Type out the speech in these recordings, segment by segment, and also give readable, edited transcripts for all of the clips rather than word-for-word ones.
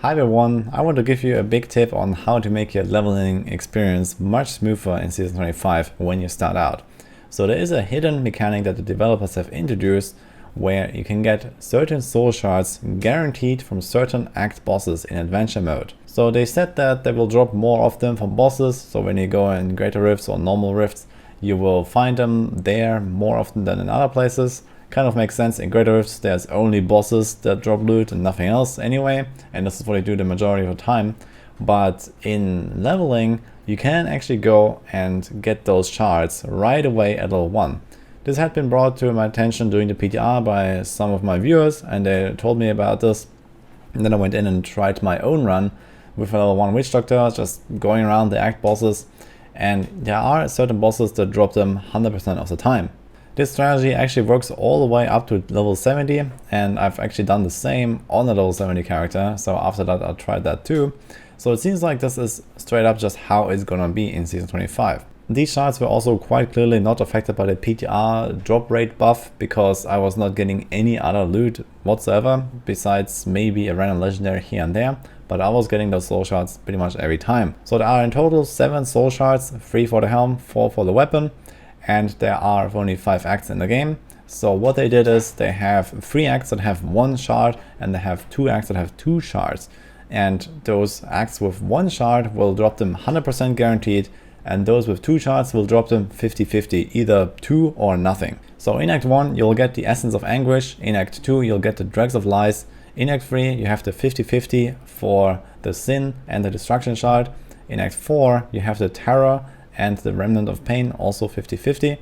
Hi everyone, I want to give you a big tip on how to make your leveling experience much smoother in Season 25 when you start out. So there is a hidden mechanic that the developers have introduced where you can get certain soul shards guaranteed from certain act bosses in adventure mode. So they said that they will drop more of them from bosses, so when you go in greater rifts or normal rifts, you will find them there more often than in other places. Kind of makes sense. In greater rifts there's only bosses that drop loot and nothing else anyway, and this is what you do the majority of the time. But in leveling you can actually go and get those shards right away at level 1. This had been brought to my attention during the PTR by some of my viewers, and they told me about this, and then I went in and tried my own run with a level 1 witch doctor, just going around the act bosses, and there are certain bosses that drop them 100% of the time. This strategy actually works all the way up to level 70, and I've actually done the same on a level 70 character, so after that I tried that too. So it seems like this is straight up just how it's gonna be in Season 25. These shards were also quite clearly not affected by the PTR drop rate buff, because I was not getting any other loot whatsoever, besides maybe a random legendary here and there, but I was getting those soul shards pretty much every time. So there are in total 7 soul shards, 3 for the helm, 4 for the weapon, and there are only 5 acts in the game. So what they did is they have 3 acts that have 1 shard, and they have 2 acts that have 2 shards. And those acts with 1 shard will drop them 100% guaranteed, and those with 2 shards will drop them 50-50, either 2 or nothing. So in Act 1 you'll get the Essence of Anguish, in Act 2 you'll get the Dregs of Lies, in Act 3 you have the 50-50 for the Sin and the Destruction shard, in Act 4 you have the Terror and the Remnant of Pain, also 50-50,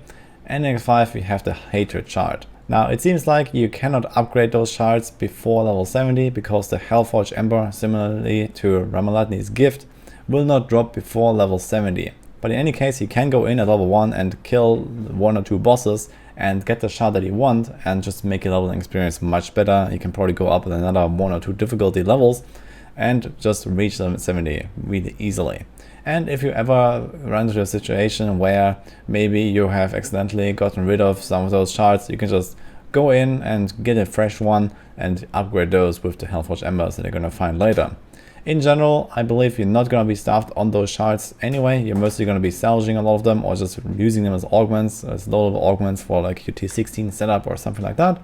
and in Act 5 we have the Hatred shard. Now it seems like you cannot upgrade those shards before level 70 because the Hellfore Ember, similarly to Ramaladni's gift, will not drop before level 70. But in any case you can go in at level 1 and kill 1 or 2 bosses and get the shard that you want and just make your leveling experience much better. You can probably go up with another 1 or 2 difficulty levels and just reach level 70 really easily. And if you ever run into a situation where maybe you have accidentally gotten rid of some of those shards, you can just go in and get a fresh one and upgrade those with the Hellfore Embers that you're going to find later. In general, I believe you're not going to be staffed on those shards anyway. You're mostly going to be salvaging a lot of them or just using them as augments, as low-level augments for like your T16 setup or something like that.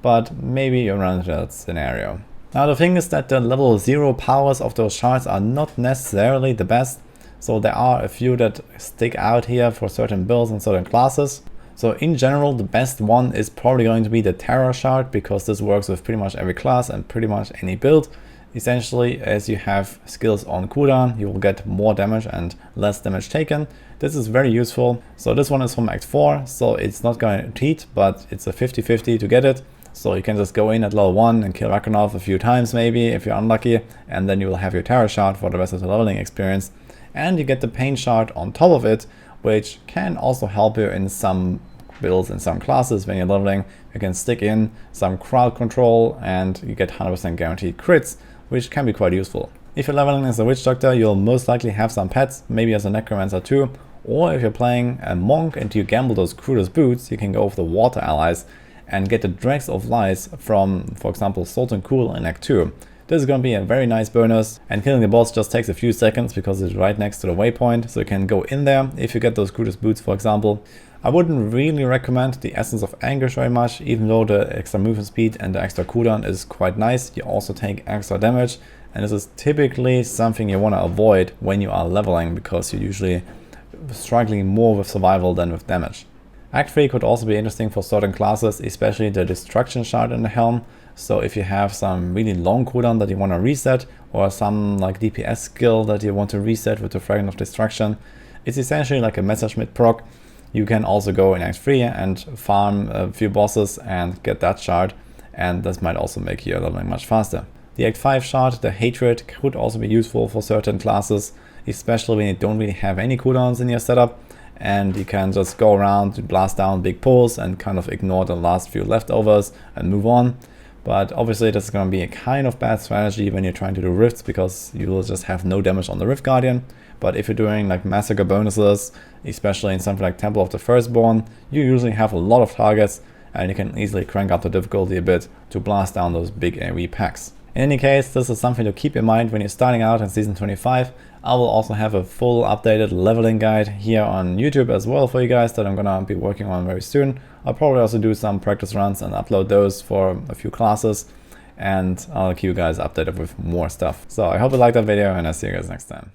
But maybe you run into that scenario. Now the thing is that the level 0 powers of those shards are not necessarily the best. So there are a few that stick out here for certain builds and certain classes. So in general, the best one is probably going to be the Terror shard, because this works with pretty much every class and pretty much any build. Essentially, as you have skills on cooldown, you will get more damage and less damage taken. This is very useful. So this one is from Act 4, so it's not guaranteed, but it's a 50-50 to get it. So you can just go in at level 1 and kill Rakanov a few times maybe if you're unlucky, and then you will have your Terror shard for the rest of the leveling experience. And you get the Pain shard on top of it, which can also help you in some builds and some classes when you're leveling. You can stick in some crowd control and you get 100% guaranteed crits, which can be quite useful. If you're leveling as a witch doctor, you'll most likely have some pets, maybe as a necromancer too, or if you're playing a monk and you gamble those Crudest boots, you can go with the water allies and get the Dregs of Lies from, for example, Salt and Cool in Act 2. This is going to be a very nice bonus, and killing the boss just takes a few seconds because it's right next to the waypoint, so you can go in there if you get those Crudest boots, for example. I wouldn't really recommend the Essence of Anguish very much, even though the extra movement speed and the extra cooldown is quite nice. You also take extra damage, and this is typically something you want to avoid when you are leveling, because you're usually struggling more with survival than with damage. Act 3 could also be interesting for certain classes, especially the Destruction shard in the helm. So if you have some really long cooldown that you want to reset, or some like DPS skill that you want to reset with the Fragment of Destruction, it's essentially like a Messerschmitt proc. You can also go in Act 3 and farm a few bosses and get that shard, and this might also make your leveling much faster. The Act 5 shard, the Hatred, could also be useful for certain classes, especially when you don't really have any cooldowns in your setup, and you can just go around, blast down big pulls and kind of ignore the last few leftovers and move on. But obviously this is going to be a kind of bad strategy when you're trying to do rifts, because you will just have no damage on the Rift Guardian. But if you're doing like massacre bonuses, especially in something like Temple of the Firstborn, you usually have a lot of targets and you can easily crank up the difficulty a bit to blast down those big AoE packs. In any case, this is something to keep in mind when you're starting out in Season 25. I will also have a full updated leveling guide here on YouTube as well for you guys that I'm gonna be working on very soon. I'll probably also do some practice runs and upload those for a few classes, and I'll keep you guys updated with more stuff. So I hope you liked that video, and I'll see you guys next time.